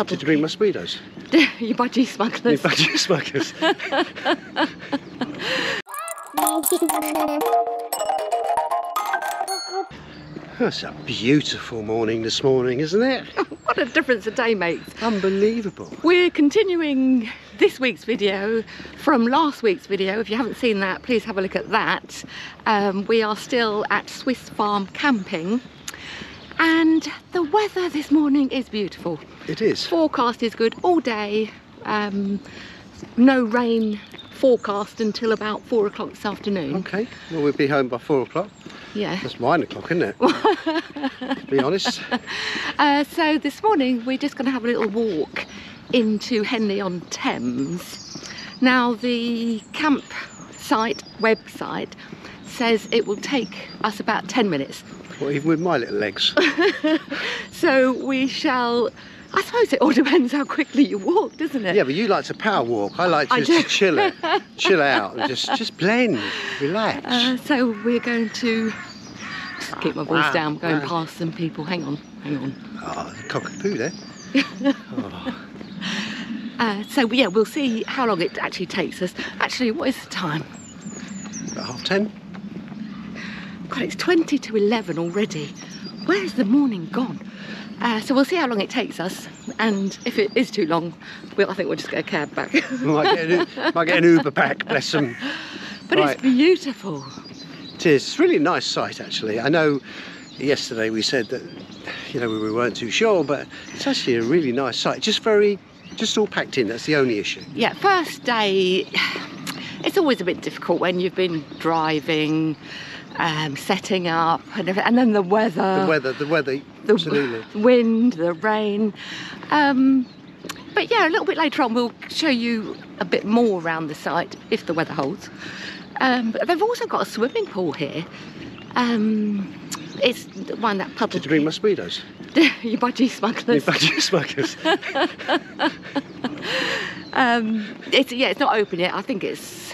Did you bring mosquitoes? You budgie smugglers. You budgie smugglers. That's a beautiful morning this morning, isn't it? What a difference a day makes. Unbelievable. We're continuing this week's video from last week's video. If you haven't seen that, please have a look at that. We are still at Swiss Farm camping, and the weather this morning is beautiful. It is. Forecast is good all day. No rain forecast until about 4 o'clock this afternoon. Okay, well, we'll be home by 4 o'clock. Yeah. That's 9 o'clock, isn't it? To be honest. So this morning we're just going to have a little walk into Henley-on-Thames. Now the campsite website says it will take us about 10 minutes. Well, even with my little legs. So we shall, I suppose it all depends how quickly you walk, doesn't it? Yeah, but you like to power walk. I like to just chill out and just blend, relax. So we're going to just keep my voice down, going past some people. Hang on. Oh, the cockapoo there. Oh. So yeah, we'll see how long it actually takes us. Actually, what is the time? About 10:30. God, it's 20 to 11 already. Where's the morning gone? So we'll see how long it takes us, and if it is too long, I think we'll just get a cab back. might get an Uber back, bless them. But right. It's beautiful. It is. It's a really nice site, actually. I know yesterday we said that, you know, we weren't too sure, but it's actually a really nice site. Just all packed in. That's the only issue. Yeah, first day, it's always a bit difficult when you've been driving, setting up, and then the weather. The weather, absolutely. The wind, the rain. But yeah, a little bit later on we'll show you a bit more around the site if the weather holds. But they've also got a swimming pool here. It's one that puddle. Did you bring mosquitoes? You budgie smugglers. You budgie smugglers. It's not open yet. I think it's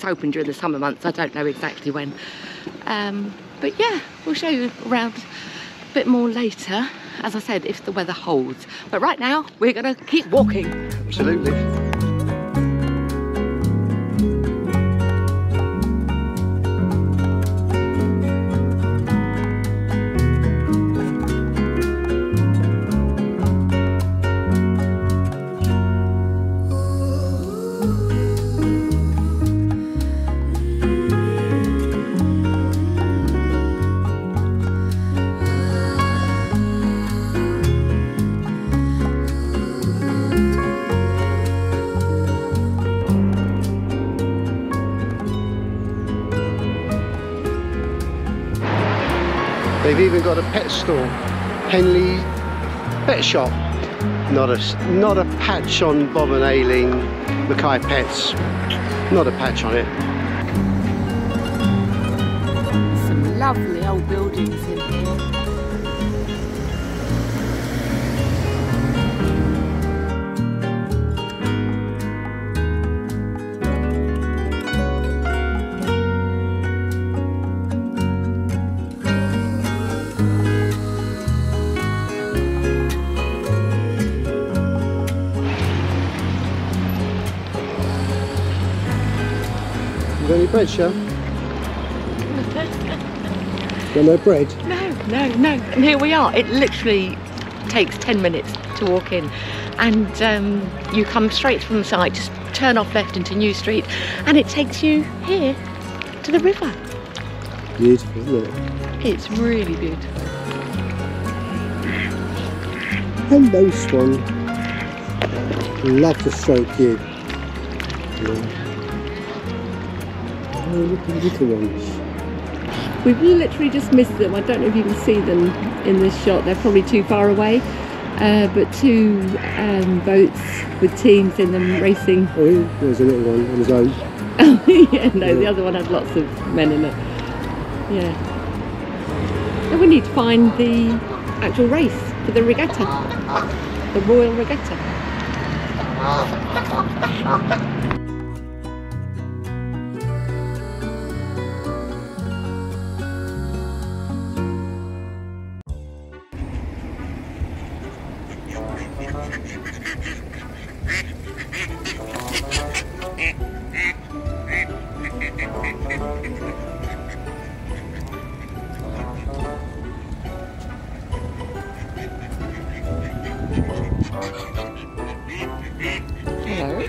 open during the summer months. I don't know exactly when. But yeah, we'll show you around a bit more later, as I said, if the weather holds. But right now, we're going to keep walking. Absolutely. They've even got a pet store, Henley Pet Shop. Not a patch on Bob and Aileen Mackay Pets. Not a patch on it. Some lovely old buildings in here. Got any bread, Shell? Got no bread? No. And here we are. It literally takes 10 minutes to walk in. And you come straight from the site, just turn off left into New Street, and it takes you here to the river. Beautiful, isn't it? It's really beautiful. Hello, Swan. Love to stroke you. Yeah. Oh, look at the little ones. We've literally just missed them. I don't know if you can see them in this shot. They're probably too far away. But two boats with teams in them racing. Oh, there's a little one on his own. Yeah, no, the other one had lots of men in it. Yeah. And we need to find the actual race for the regatta, the Royal Regatta. Hello.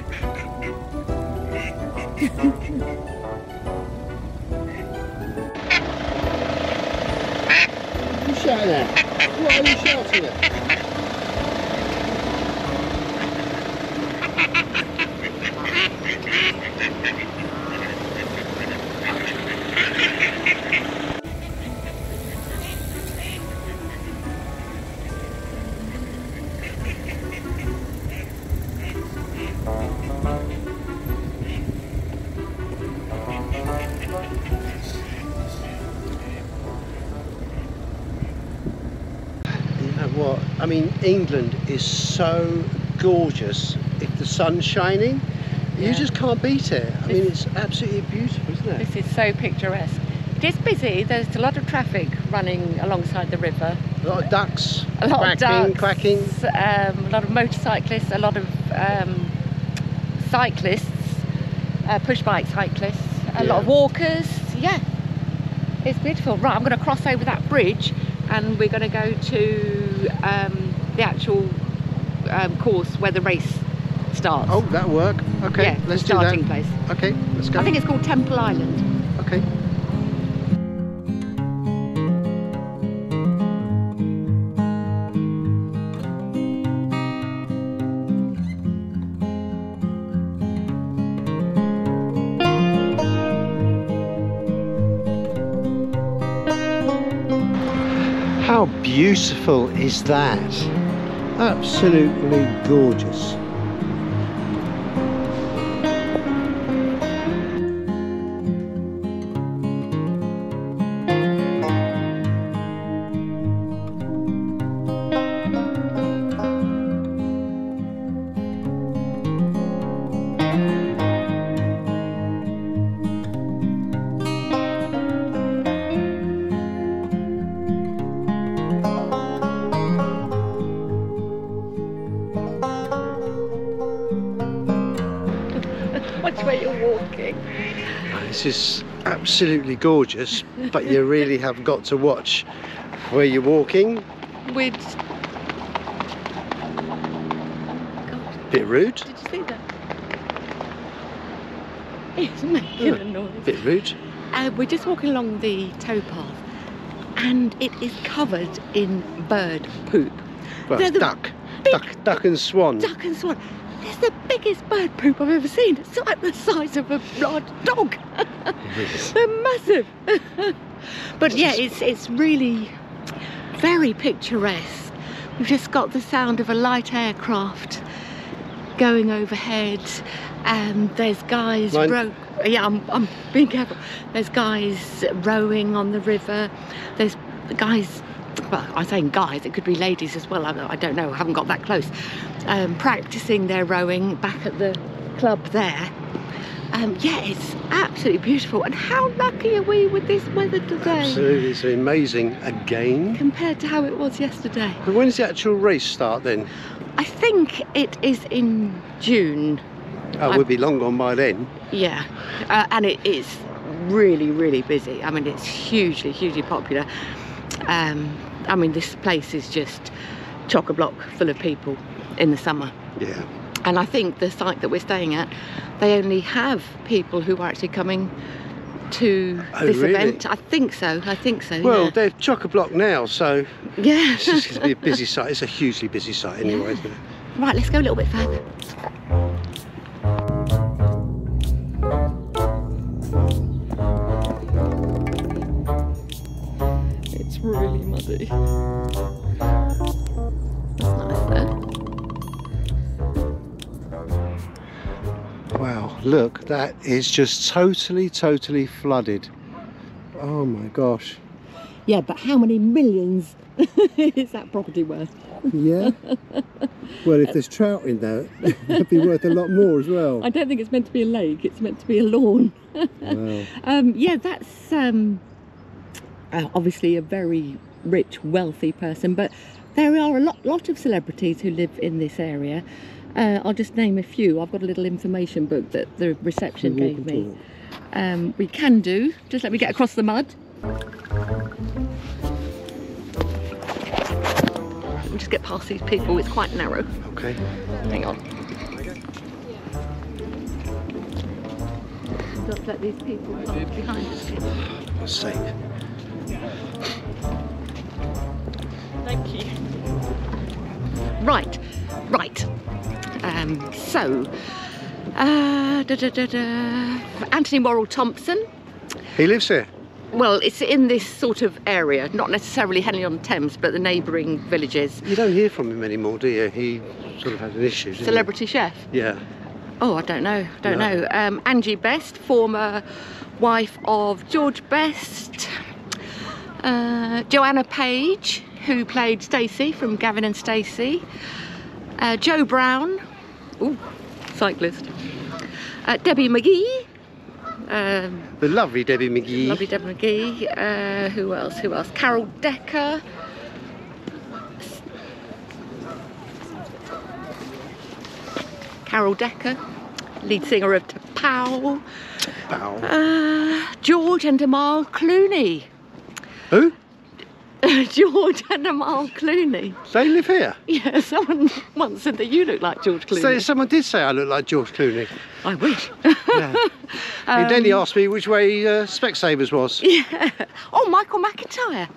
You shouting at? What are you shouting at? What I mean, England is so gorgeous. If the sun's shining, you just can't beat it. I mean, it's absolutely beautiful, isn't it? This is so picturesque. It is busy. There's a lot of traffic running alongside the river. A lot of ducks, a lot of ducks, quacking. A lot of motorcyclists, a lot of cyclists, push bike cyclists, a lot of walkers. Yeah, it's beautiful. Right, I'm going to cross over that bridge, and we're going to go to the actual course where the race starts. Oh, that'll work. Okay, yeah, let's do that. Starting place. Okay, let's go. I think it's called Temple Island. Okay. How beautiful is that? Absolutely gorgeous. Watch where you're walking. This is absolutely gorgeous, but you really have got to watch where you're walking. With... Bit rude. Did you see that? It's making a noise. Bit rude. We're just walking along the towpath, and it is covered in bird poop. Well, it's duck and swan. Duck and swan. It's the biggest bird poop I've ever seen. It's like the size of a large dog. They're massive. But yeah, it's really very picturesque. We've just got the sound of a light aircraft going overhead, and there's guys I'm being careful. There's guys rowing on the river. There's guys, well, I'm saying guys, it could be ladies as well, I don't know, I haven't got that close, practicing their rowing back at the club there. Yeah, it's absolutely beautiful, and how lucky are we with this weather today? Absolutely, it's amazing again. Compared to how it was yesterday. But when does the actual race start then? I think it is in June. Oh, we'll be long gone by then. Yeah, and it is really, really busy. I mean, it's hugely, hugely popular. I mean, this place is just chock-a-block full of people in the summer. Yeah. And I think the site that we're staying at, they only have people who are actually coming to this event. I think so. Well, yeah. they're chock-a-block now, so yeah, it's just going to be a busy site. It's a hugely busy site anyway, isn't it? Right, let's go a little bit further. It's really muddy. That's nice there. Wow, look, that is just totally flooded. Oh my gosh. Yeah, but how many millions is that property worth? Yeah. Well, if there's trout in there, it'd be worth a lot more as well. I don't think it's meant to be a lake, it's meant to be a lawn. Wow. Yeah, that's obviously a very rich, wealthy person, but there are a lot of celebrities who live in this area. I'll just name a few. I've got a little information book that the reception gave me. We can do. Just let me get across the mud. Let me just get past these people, it's quite narrow. Okay. Hang on. Just let these people pass behind us. For God's sake. Thank you. Right. Anthony Worrell Thompson. He lives here? Well, it's in this sort of area, not necessarily Henley-on-Thames, but the neighbouring villages. You don't hear from him anymore, do you? He sort of had an issue, didn't Celebrity chef? Yeah. Oh, I don't know. Angie Best, former wife of George Best. Joanna Page, who played Stacey from Gavin and Stacey. Joe Brown, ooh, cyclist. Debbie McGee. The lovely Debbie McGee. Lovely Debbie McGee. Who else? Carol Decker. Carol Decker, lead singer of T'Pau. George and Amal Clooney. Who? George and Amal Clooney. They live here? Yeah, someone once said that you look like George Clooney. So someone did say I look like George Clooney. I wish. Yeah. And then he asked me which way Specsavers was. Yeah. Oh, Michael McIntyre.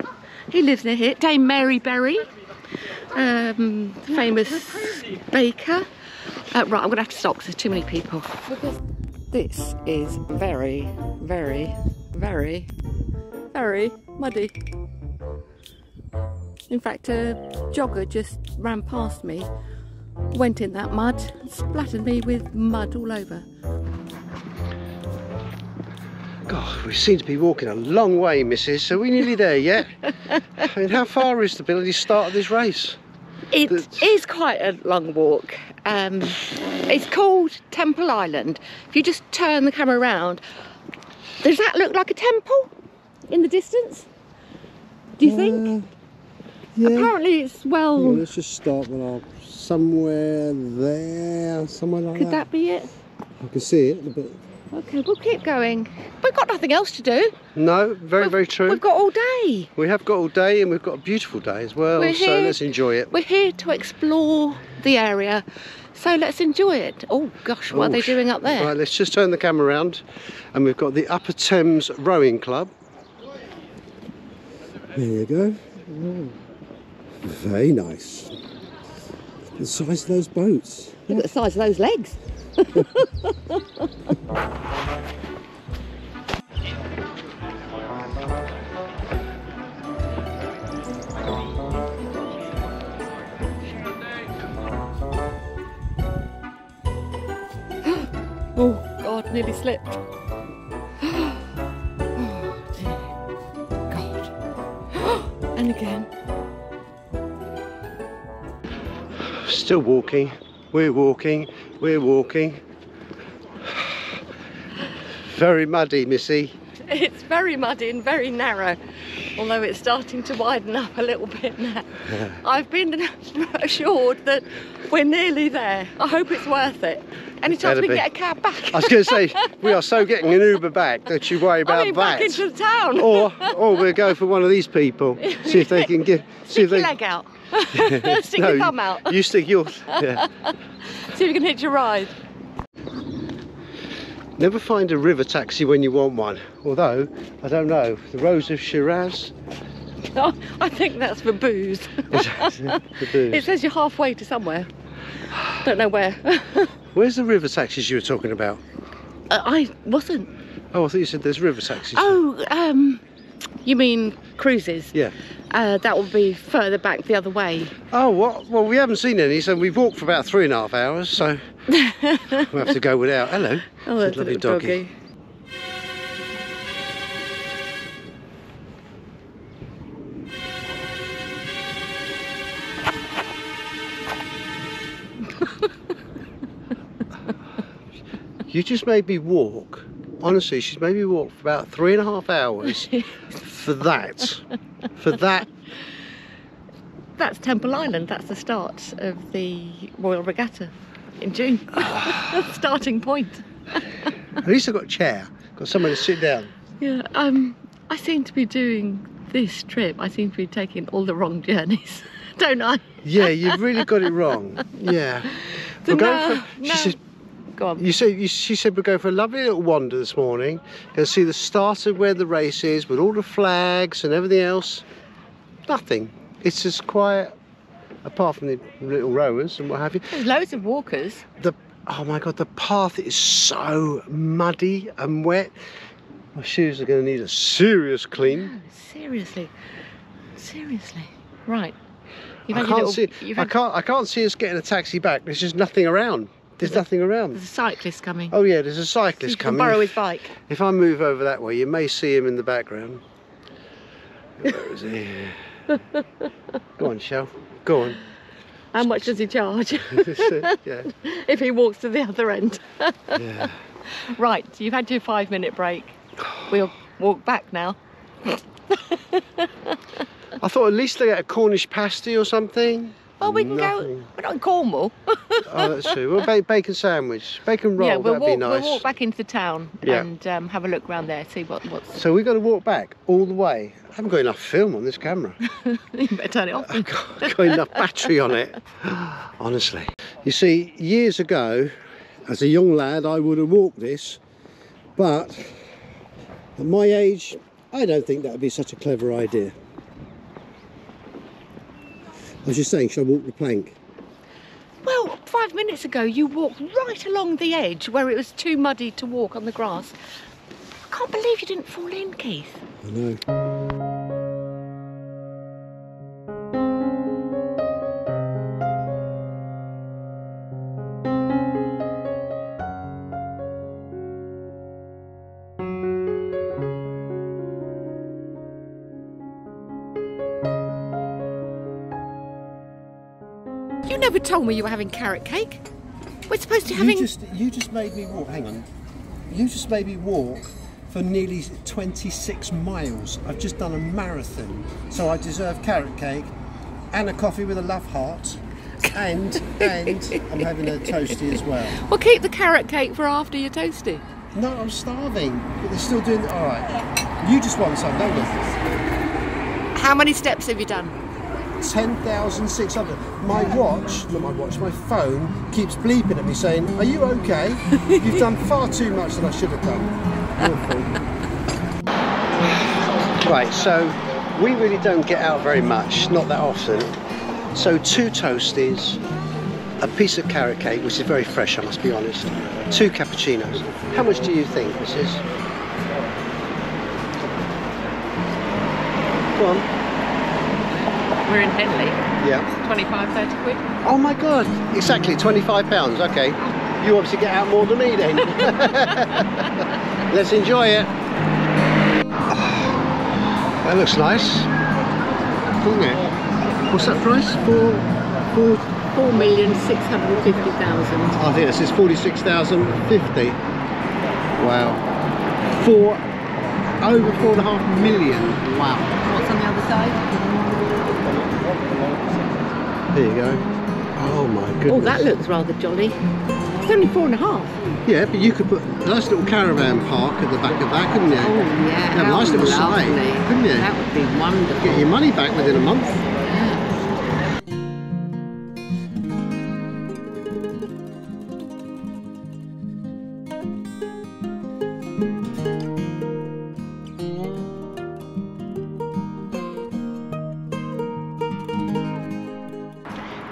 He lives near here. Dame Mary Berry, famous baker. Right, I'm going to have to stop because there's too many people. This is very, very, very, very muddy. In fact, a jogger just ran past me, went in that mud, splattered me with mud all over. God, we seem to be walking a long way, missus. Are we nearly there yet? I mean, how far is the bloody start of this race? It is quite a long walk. It's called Temple Island. If you just turn the camera around, does that look like a temple in the distance? Do you think? Yeah. Apparently it's well... Yeah, let's just start somewhere there, somewhere like that. Could that be it? I can see it, but... Okay, we'll keep going. We've got nothing else to do. No, very true. We've got all day. We have got all day, and we've got a beautiful day as well, so let's enjoy it. We're here to explore the area, so let's enjoy it. Oh gosh, what are they doing up there? Right, let's just turn the camera around, and we've got the Upper Thames Rowing Club. There you go. Oh, very nice. The size of those boats. Look at the size of those legs. Oh God, nearly slipped. Oh dear God. And again. Still walking. We're walking. Very muddy, missy. It's very muddy and very narrow, although it's starting to widen up a little bit now. I've been assured that we're nearly there. I hope it's worth it. Any chance we can get a cab back? I was going to say, we are so getting an Uber back, don't you worry about that. Back into the town. Or we'll go for one of these people, see if they can get... Stick your leg out. Stick your thumb out. You stick yours. Yeah. See if you can hitch a ride. Never find a river taxi when you want one. Although, I don't know, the Rose of Shiraz. Oh, I think that's for booze. For booze. It says you're halfway to somewhere. Don't know where. Where's the river taxis you were talking about? I wasn't. Oh, I thought you said there's river taxis. Oh, you mean cruises? Yeah. That will be further back the other way. Oh, what? Well, we haven't seen any, so we've walked for about 3.5 hours, so we'll have to go without. Hello. Oh, that's a lovely little doggy. You just made me walk. Honestly, she's made me walk for about 3.5 hours for that. For that. That's Temple Island. That's the start of the Royal Regatta in June. That's the starting point. At least I've got a chair. Got somewhere to sit down. Yeah. I seem to be doing this trip. I seem to be taking all the wrong journeys. don't I? Yeah, you've really got it wrong. Yeah. We're going for, she said, go on. She said we're going for a lovely little wander this morning. Going to see the start of where the race is with all the flags and everything else. Nothing. It's just quiet, apart from the little rowers and what have you. There's loads of walkers. Oh my God, the path is so muddy and wet. My shoes are going to need a serious clean. No, seriously. Right. I can't see us getting a taxi back. There's just nothing around. There's nothing around. There's a cyclist coming. Oh yeah, there's a cyclist coming. Borrow his bike. If I move over that way, you may see him in the background. Where is he? Go on, Shell. Go on. How much does he charge? Yeah. If he walks to the other end. Yeah. Right, you've had your 5-minute break. We'll walk back now. I thought at least they get a Cornish pasty or something. Well, we can go. We're not in Cornwall. Oh, that's true. Well, bacon sandwich, bacon roll. Yeah, that'd be nice. We'll walk back into the town and have a look around there, see what's. So we've got to walk back all the way. I haven't got enough film on this camera. You better turn it off. I've got enough battery on it. Honestly. You see, years ago, as a young lad, I would have walked this, but at my age, I don't think that would be such a clever idea. I was just saying, should I walk the plank? Well, 5 minutes ago you walked right along the edge where it was too muddy to walk on the grass. I can't believe you didn't fall in, Keith. I know. You never told me you were having carrot cake. We're supposed to be having... You just made me walk, hang on. You just made me walk for nearly 26 miles. I've just done a marathon, so I deserve carrot cake and a coffee with a love heart. And I'm having a toastie as well. Well, keep the carrot cake for after your toastie. No, I'm starving, but they're still doing it. All right. You just want some, don't you? How many steps have you done? 10,600. My phone keeps bleeping at me saying, "Are you okay? You've done far too much than I should have done." Right, so we really don't get out very much, not that often. So 2 toasties, a piece of carrot cake, which is very fresh, I must be honest, 2 cappuccinos. How much do you think this is? Go on. We're in Henley. Yeah. 25, 30 quid. Oh my God, exactly, £25. Okay. You obviously get out more than me then. Let's enjoy it. Oh, that looks nice, doesn't it? What's that price? 4,650,000. I think this is 46,050. Wow. Over 4.5 million. Wow. What's on the other side? There you go. Oh my goodness. Oh, that looks rather jolly. It's only 4.5. Yeah, but you could put a nice little caravan park at the back of that, couldn't you? Oh yeah. Have a nice little lovely. sleigh, couldn't you? That would be wonderful. Get your money back within a month.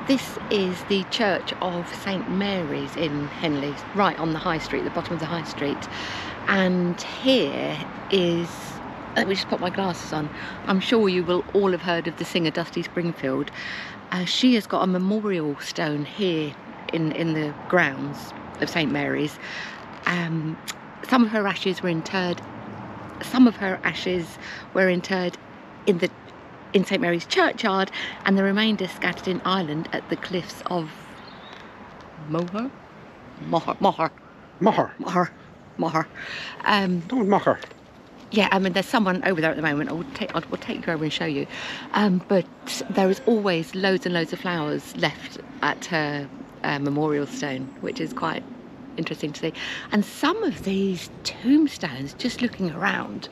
This is the Church of St Mary's in Henley, right on the High Street, the bottom of the High Street. And here is, let me just put my glasses on. I'm sure you will all have heard of the singer Dusty Springfield. She has got a memorial stone here in the grounds of St Mary's. Some of her ashes were interred. Some of her ashes were interred in St Mary's churchyard, and the remainder scattered in Ireland at the cliffs of Moher. Don't Moher. Yeah, I mean, there's someone over there at the moment. We'll take you over and show you. But there is always loads and loads of flowers left at her memorial stone, which is quite interesting to see. And some of these tombstones, just looking around,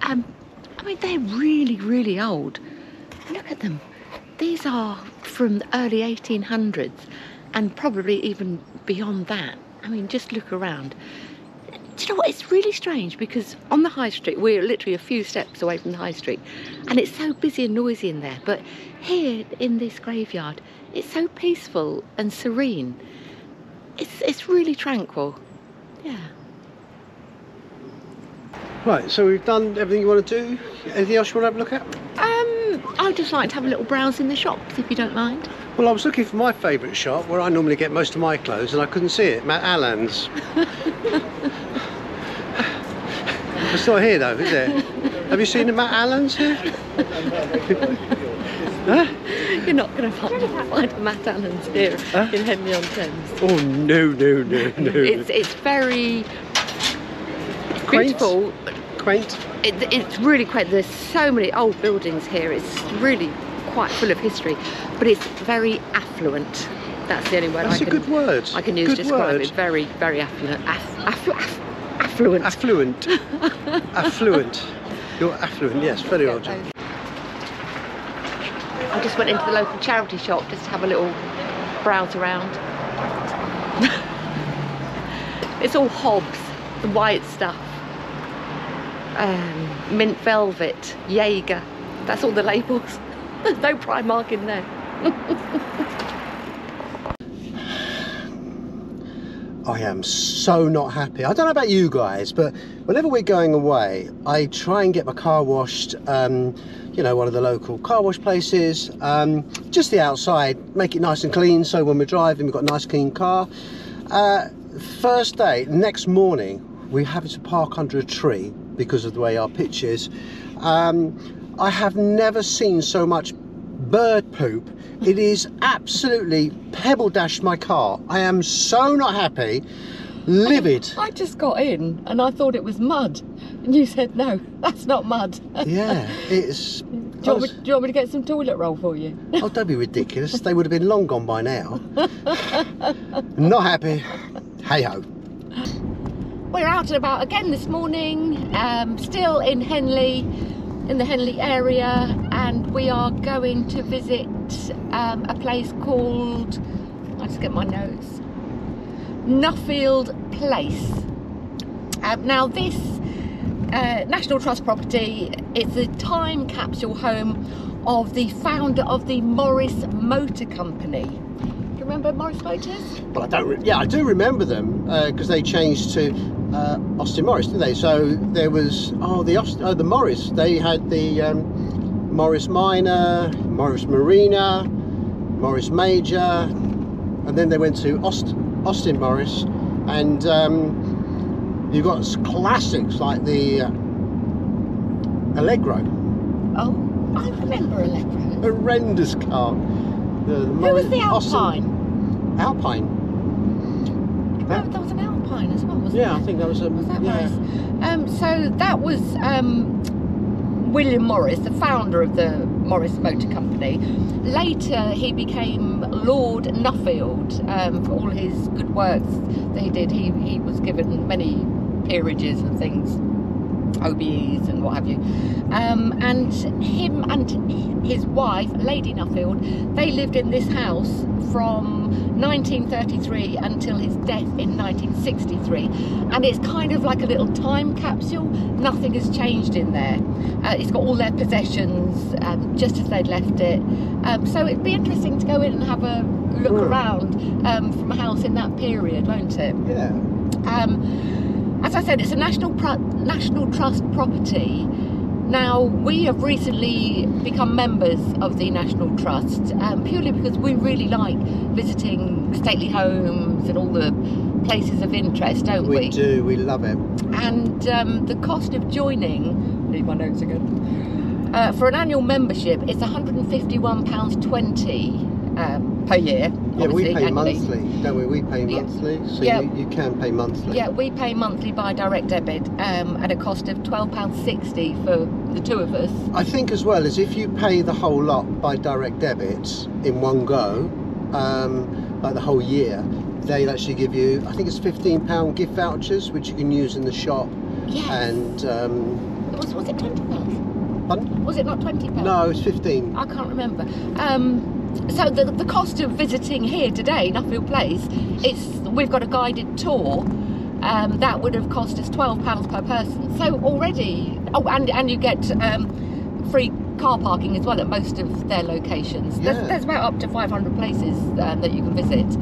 I mean, they're really, really old. Look at them. these are from the early 1800s and probably even beyond that. I mean, just look around. Do you know what? It's really strange because on the high street, we're literally a few steps away from the high street, and it's so busy and noisy in there. But here in this graveyard, it's so peaceful and serene. It's really tranquil. Yeah. Right, so we've done everything you want to do. Anything else you want to have a look at? I'd just like to have a little browse in the shops, if you don't mind. Well, I was looking for my favourite shop where I normally get most of my clothes, and I couldn't see it. Matt Allen's. It's not here though, is it? Have you seen the Matt Allen's here? Huh? You're not going to find a Matt Allen's here in Henley-on-Thames. Oh no, no, no, no. It's very beautiful. Quaint. It's really quaint. There's so many old buildings here. It's really quite full of history, but it's very affluent. That's the only word That's a good word. I can use to describe it. Very, very affluent. Affluent. Affluent. Affluent. You're affluent, yes, very odd. I just went into the local charity shop just to have a little browse around. It's all Hobbs, the white stuff. Mint velvet, Jaeger. That's all the labels. There's no Primark in there. I am so not happy. I don't know about you guys, but whenever we're going away, I try and get my car washed, you know, one of the local car wash places, just the outside, make it nice and clean, so when we're driving, we've got a nice clean car. First day, next morning, we're having to park under a tree because of the way our pitch is. I have never seen so much bird poop. It is absolutely pebble dashed my car. I am so not happy, livid. I just got in and I thought it was mud, and you said no, that's not mud. Yeah, it's. Do you want me to get some toilet roll for you? Oh, don't be ridiculous. They would have been long gone by now. Not happy. Hey ho. We're out and about again this morning, still in Henley, in the Henley area, and we are going to visit a place called, I'll just get my notes, Nuffield Place. Now this National Trust property is a time capsule home of the founder of the Morris Motor Company. Do you remember Morris Motors? Well, I do remember them because they changed to Austin Morris, didn't they? So there was the Morris. They had the Morris Minor, Morris Marina, Morris Major, and then they went to Austin Morris, and you've got classics like the Allegro. Oh, I remember Allegro. Horrendous car. The Who was the Alpine? Alpine. That was an Alpine as well, wasn't it? Yeah, I think that was a... Was that yeah. Morris? So that was William Morris, the founder of the Morris Motor Company. Later he became Lord Nuffield for all his good works that he did. He was given many peerages and things, OBEs and what have you. And him and his wife, Lady Nuffield, they lived in this house from 1933 until his death in 1963, and it's kind of like a little time capsule. Nothing has changed in there. It's got all their possessions just as they'd left it, so it'd be interesting to go in and have a look around from a house in that period, won't it? Yeah. As I said, it's a National Trust property. Now, we have recently become members of the National Trust purely because we really like visiting stately homes and all the places of interest, don't we? We do, we love it. And the cost of joining, need my notes again, for an annual membership is £151.20 per year. Yeah, we pay annually. monthly, don't we? We pay monthly, so yeah. you can pay monthly. Yeah, we pay monthly by direct debit at a cost of £12.60 for the two of us. I think as well as if you pay the whole lot by direct debit in one go, like the whole year, they'll actually give you, I think it's £15 gift vouchers, which you can use in the shop. Yes. And was it £20? Pardon? Was it not £20? No, it's 15. I can't remember. So the cost of visiting here today, Nuffield Place, we've got a guided tour. That would have cost us £12 per person. So already, and you get free car parking as well at most of their locations. Yeah. There's about up to 500 places that you can visit.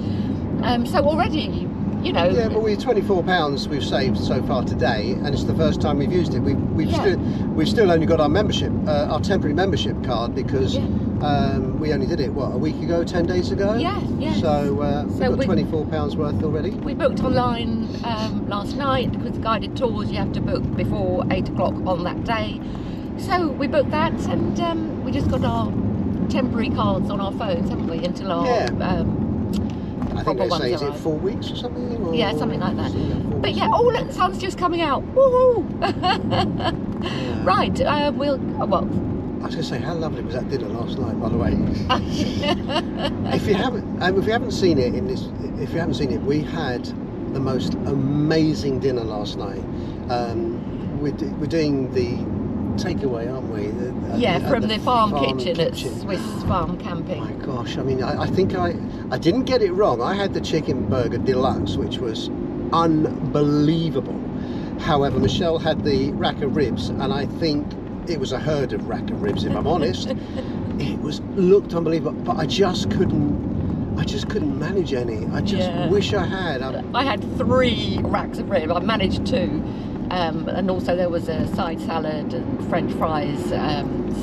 So already, you know. Yeah, but £24 we've saved so far today, and it's the first time we've used it. We've still only got our membership, our temporary membership card, because we only did it what, a week ago, 10 days ago. Yeah. So we've got £24 worth already. We booked online last night because guided tours you have to book before 8 o'clock on that day. So we booked that, and we just got our temporary cards on our phones, haven't we, until our. I think they say, is it 4 weeks or something? Or yeah, something like that. But yeah, oh look, the sun's just coming out. Woohoo! Right, well. I was going to say, how lovely was that dinner last night, by the way? if you haven't seen it, we had the most amazing dinner last night. We're doing the takeaway, aren't we? From the farm kitchen at Swiss Farm Camping. My gosh, I mean, I think I didn't get it wrong. I had the chicken burger deluxe, which was unbelievable. However, Michelle had the rack of ribs, and I think it was a herd of rack of ribs, if I'm honest. It looked unbelievable, but I just couldn't manage any. I just wish I had. I had 3 racks of ribs. I managed 2. And also there was a side salad and French fries,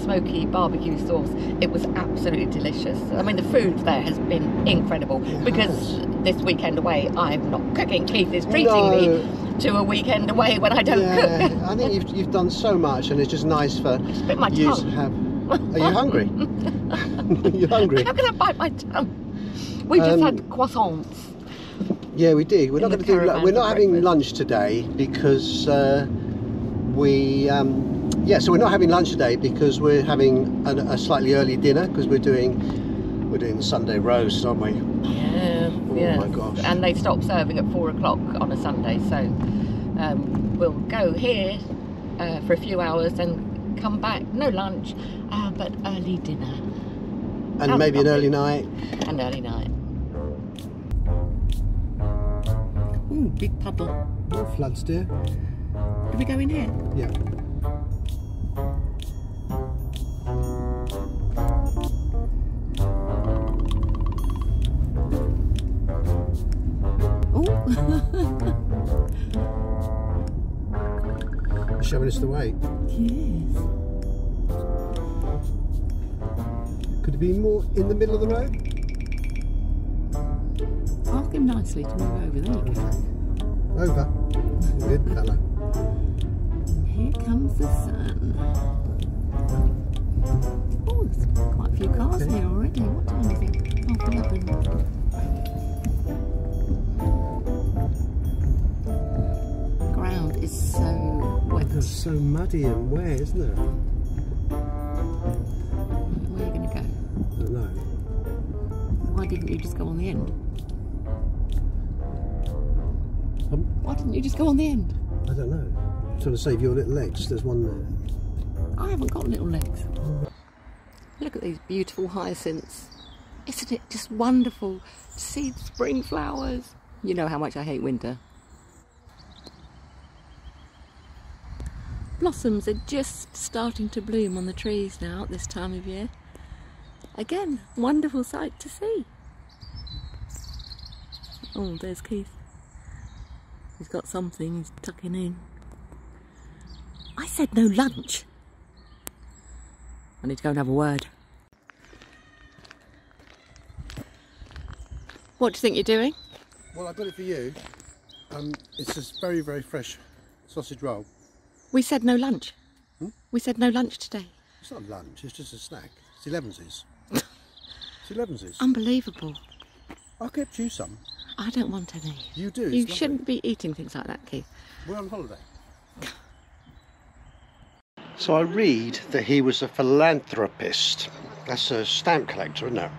smoky barbecue sauce. It was absolutely delicious. I mean, the food there has been incredible, because this weekend away I'm not cooking. Keith is treating me to a weekend away when I don't cook. I think you've done so much, and it's just nice for you to have. Are you hungry? Are you hungry? How can I bite my tongue? We just had croissants. Yeah, we did. We're not having lunch today because so we're not having lunch today because we're having a slightly early dinner, because we're doing the Sunday roast, aren't we? Yeah. Oh my gosh. And they stop serving at 4 o'clock on a Sunday, so we'll go here for a few hours and come back. No lunch, but early dinner. And maybe an early night. An early night. Ooh, big puddle. No floods, dear. Do we go in here? Yeah. You're showing us the way. Yes. Could it be more in the middle of the road? Ask him nicely to move over. There you go. Over. Good fella. Here comes the sun. Oh, there's quite a few cars here already. What time is it? 11:30. Ground is so wet. It's so muddy and wet, isn't it? Where are you going to go? I don't know. Why didn't you just go on the end? Why didn't you just go on the end? I don't know. I'm trying to save your little legs. There's one there. I haven't got little legs. Look at these beautiful hyacinths. Isn't it just wonderful to see the spring flowers? You know how much I hate winter. Blossoms are just starting to bloom on the trees now at this time of year. Again, wonderful sight to see. Oh, there's Keith. He's got something he's tucking in. I said no lunch. I need to go and have a word. What do you think you're doing? Well, I got it for you. It's just very, very fresh sausage roll. We said no lunch. We said no lunch today. It's not lunch, it's just a snack. It's 11's. It's 11's. Unbelievable. I kept you some. I don't want any. You do. You shouldn't be eating things like that, Keith. We're on holiday. So I read that he was a philanthropist. That's a stamp collector, isn't it?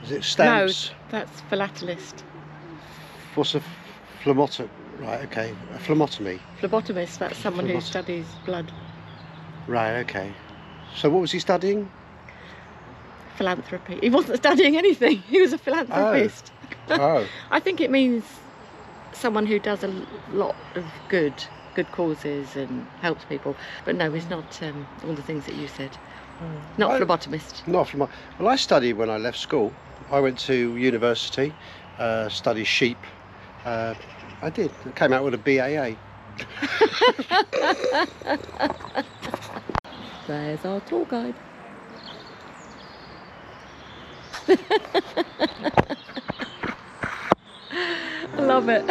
Is it stamps? No, that's philatelist. What's a phlebotomy? Right, okay. A phlebotomy. Phlebotomist, that's someone who studies blood. Right, okay. So what was he studying? Philanthropy. He wasn't studying anything. He was a philanthropist. Oh. I think it means someone who does a lot of good causes and helps people. But no, he's not all the things that you said. Not phlebotomist. Not phlebotomist. Well, I studied when I left school. I went to university, studied sheep. I did. I came out with a BAA. There's our tour guide. I love it.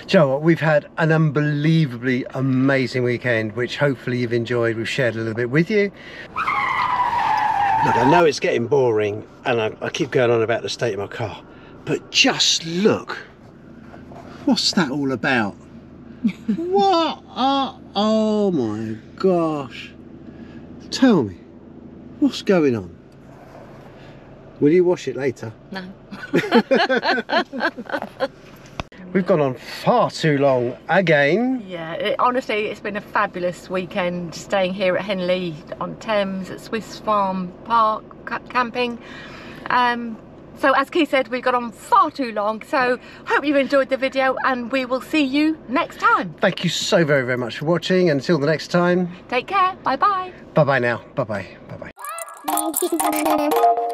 Joe, we've had an unbelievably amazing weekend, which hopefully you've enjoyed. We've shared a little bit with you. Look, I know it's getting boring and I keep going on about the state of my car, but just look. What's that all about? What? Oh my gosh. Tell me, what's going on? Will you wash it later? No. We've gone on far too long again. Yeah, honestly, it's been a fabulous weekend staying here at Henley on Thames at Swiss Farm Park camping. So as Keith said, we've gone on far too long. So hope you've enjoyed the video and we will see you next time. Thank you so very, very much for watching. Until the next time. Take care. Bye-bye. Bye-bye now. Bye-bye. Bye-bye.